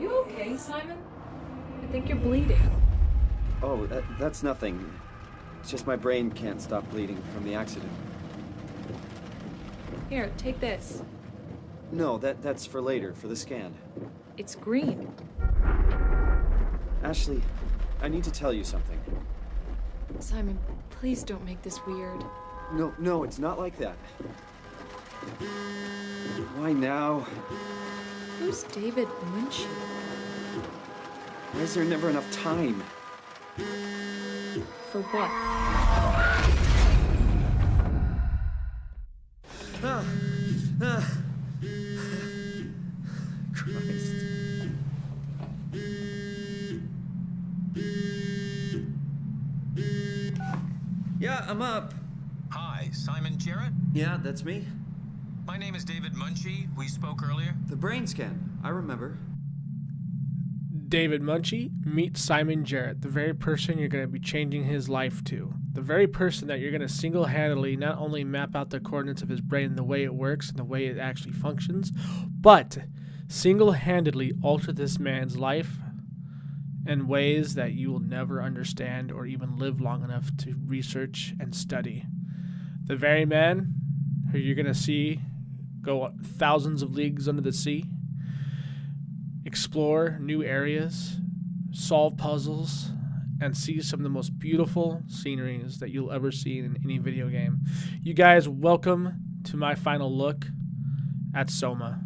You okay, Simon? I think you're bleeding. Oh, that's nothing. It's just my brain can't stop bleeding from the accident. Here, take this. No, that's for later, for the scan. It's green. Ashley, I need to tell you something. Simon, please don't make this weird. No, it's not like that. Why now? Who's David Munchie? Why is there never enough time? For what? Christ. Yeah, I'm up. Hi, Simon Jarrett? Yeah, that's me. My name is David Munchie. We spoke earlier. The brain scan, I remember. David Munchie, meet Simon Jarrett, the very person you're going to be changing his life to. The very person that you're going to single-handedly not only map out the coordinates of his brain, the way it works and the way it actually functions, but single-handedly alter this man's life in ways that you will never understand or even live long enough to research and study. The very man who you're going to see go thousands of leagues under the sea, explore new areas, solve puzzles, and see some of the most beautiful sceneries that you'll ever see in any video game. You guys, welcome to my final look at SOMA.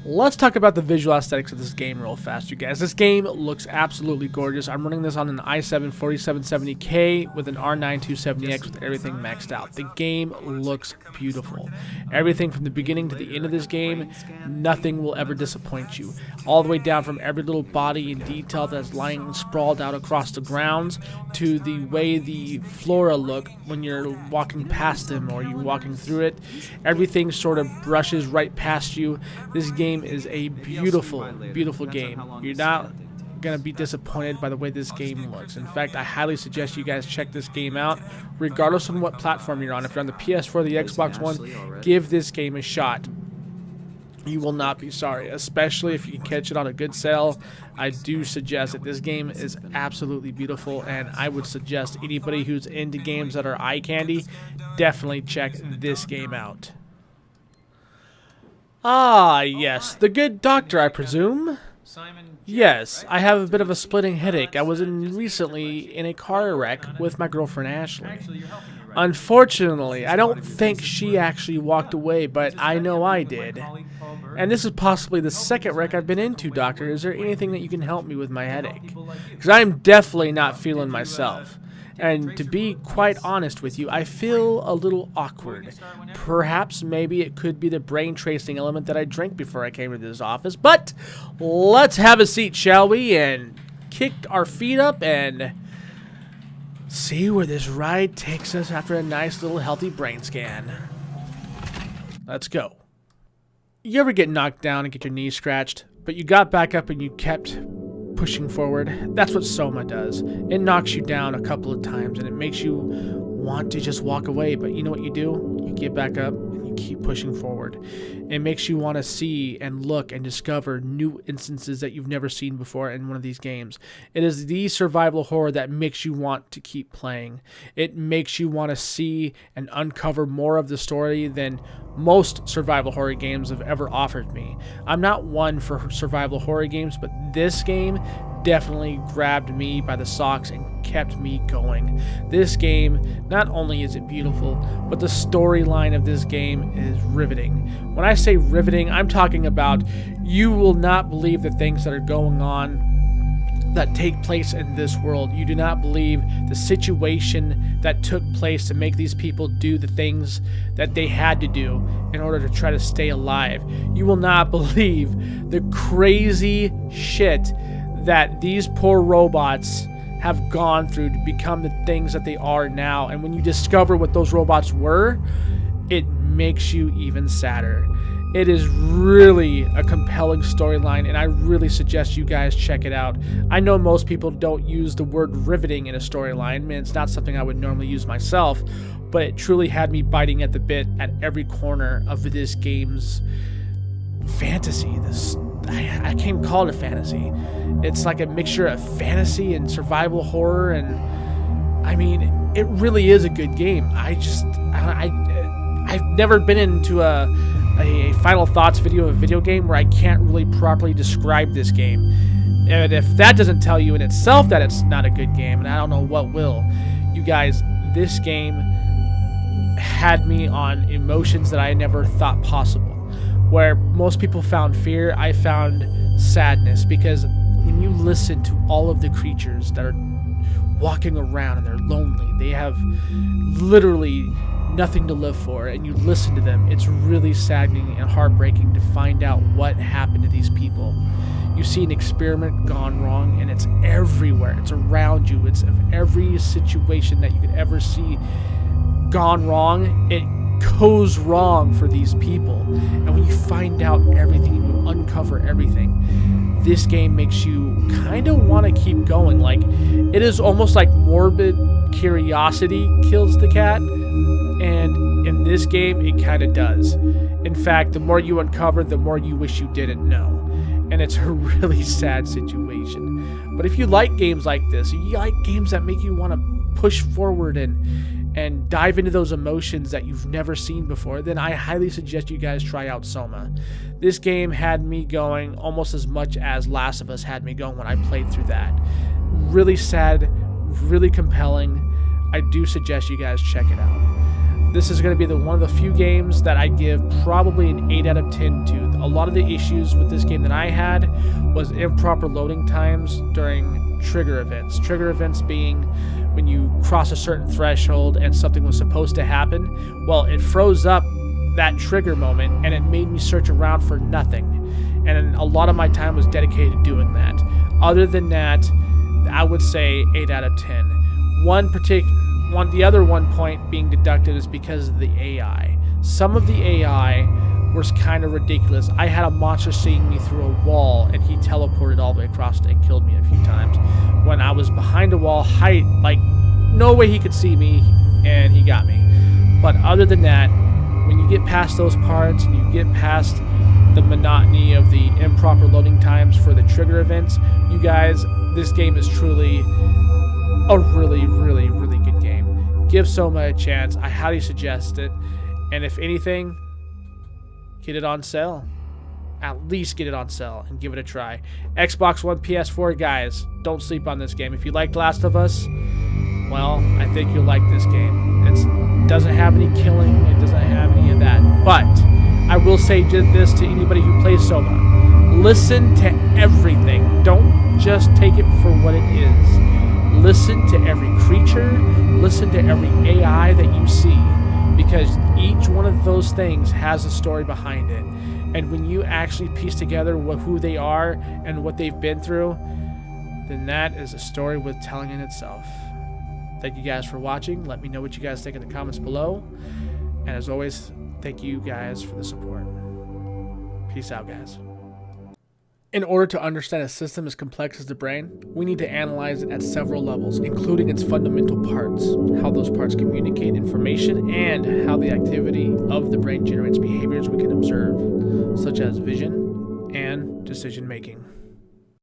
Let's talk about the visual aesthetics of this game real fast, you guys. This game looks absolutely gorgeous. I'm running this on an i7 4770K with an R9 270X with everything maxed out. The game looks beautiful. Everything from the beginning to the end of this game, nothing will ever disappoint you. All the way down from every little body and detail that's lying sprawled out across the grounds to the way the flora look when you're walking past them or you're walking through it. Everything sort of brushes right past you. This game is a beautiful, beautiful game. You're not gonna be disappointed by the way this game looks. In fact, I highly suggest you guys check this game out, regardless on what platform you're on. If you're on the PS4 or the Xbox One, give this game a shot. You will not be sorry, especially if you can catch it on a good sale. I do suggest that this game is absolutely beautiful, and I would suggest anybody who's into games that are eye candy, definitely check this game out. Ah, yes, the good doctor, I presume. Yes, I have a bit of a splitting headache. I was recently in a car wreck with my girlfriend Ashley. Unfortunately, I don't think she actually walked away, but I know I did. And this is possibly the second wreck I've been into, doctor. Is there anything that you can help me with my headache? Because I'm definitely not feeling myself. And to be quite honest with you, I feel a little awkward. Perhaps maybe it could be the brain tracing element that I drank before I came to this office. But let's have a seat, shall we? And kick our feet up and see where this ride takes us after a nice little healthy brain scan. Let's go. You ever get knocked down and get your knees scratched, but you got back up and you kept pushing forward? That's what SOMA does. It knocks you down a couple of times and it makes you want to just walk away, but you know what you do? You get back up and you keep pushing forward. It makes you want to see and look and discover new instances that you've never seen before in one of these games. It is the survival horror that makes you want to keep playing. It makes you want to see and uncover more of the story than most survival horror games have ever offered me. I'm not one for survival horror games, but this game definitely grabbed me by the socks and kept me going. This game, not only is it beautiful, but the storyline of this game is riveting. When I say riveting, I'm talking about you will not believe the things that are going on that take place in this world. You do not believe the situation that took place to make these people do the things that they had to do in order to try to stay alive. You will not believe the crazy shit that these poor robots have gone through to become the things that they are now. And when you discover what those robots were, it makes you even sadder. It is really a compelling storyline, and I really suggest you guys check it out. I know most people don't use the word riveting in a storyline, and it's not something I would normally use myself, but it truly had me biting at the bit at every corner of this game's fantasy. I can't even call it a fantasy. It's like a mixture of fantasy and survival horror, and I mean, it really is a good game. I've never been into a final thoughts video of a video game where I can't really properly describe this game. And if that doesn't tell you in itself that it's not a good game, and I don't know what will, you guys, this game had me on emotions that I never thought possible. Where most people found fear, I found sadness, because when you listen to all of the creatures that are walking around and they're lonely, they have literally nothing to live for, and you listen to them, it's really saddening and heartbreaking to find out what happened to these people. You see an experiment gone wrong, and it's everywhere. It's around you. It's of every situation that you could ever see gone wrong. It goes wrong for these people, and when you find out everything and you uncover everything, this game makes you kind of want to keep going. Like, it is almost like morbid curiosity kills the cat, and in this game it kind of does. In fact, the more you uncover, the more you wish you didn't know, and it's a really sad situation. But if you like games like this, you like games that make you want to push forward and dive into those emotions that you've never seen before, then I highly suggest you guys try out SOMA. This game had me going almost as much as Last of Us had me going when I played through that. Really sad, really compelling. I do suggest you guys check it out. This is going to be one of the few games that I give probably an 8 out of 10 to. A lot of the issues with this game that I had was improper loading times during trigger events. Trigger events being when you cross a certain threshold and something was supposed to happen. Well, it froze up that trigger moment, and it made me search around for nothing. And a lot of my time was dedicated to doing that. Other than that, I would say 8 out of 10. The other one point being deducted is because of the AI. Some of the AI was kind of ridiculous. I had a monster seeing me through a wall, and he teleported all the way across it and killed me a few times. When I was behind a wall, like no way he could see me, and he got me. But other than that, when you get past those parts and you get past the monotony of the improper loading times for the trigger events, you guys, this game is truly a really, really, really good game. Give SOMA a chance. I highly suggest it. And if anything, get it on sale. At least get it on sale and give it a try. Xbox One, PS4, guys, don't sleep on this game. If you liked Last of Us, well, I think you'll like this game. It doesn't have any killing. It doesn't have any of that. But I will say this to anybody who plays SOMA. Listen to everything. Don't just take it for what it is. Listen to every creature. Listen to every AI that you see, because each one of those things has a story behind it. And when you actually piece together who they are and what they've been through, then that is a story worth telling in itself. Thank you guys for watching. Let me know what you guys think in the comments below. And as always, thank you guys for the support. Peace out, guys. In order to understand a system as complex as the brain, we need to analyze it at several levels, including its fundamental parts, how those parts communicate information, and how the activity of the brain generates behaviors we can observe, such as vision and decision making.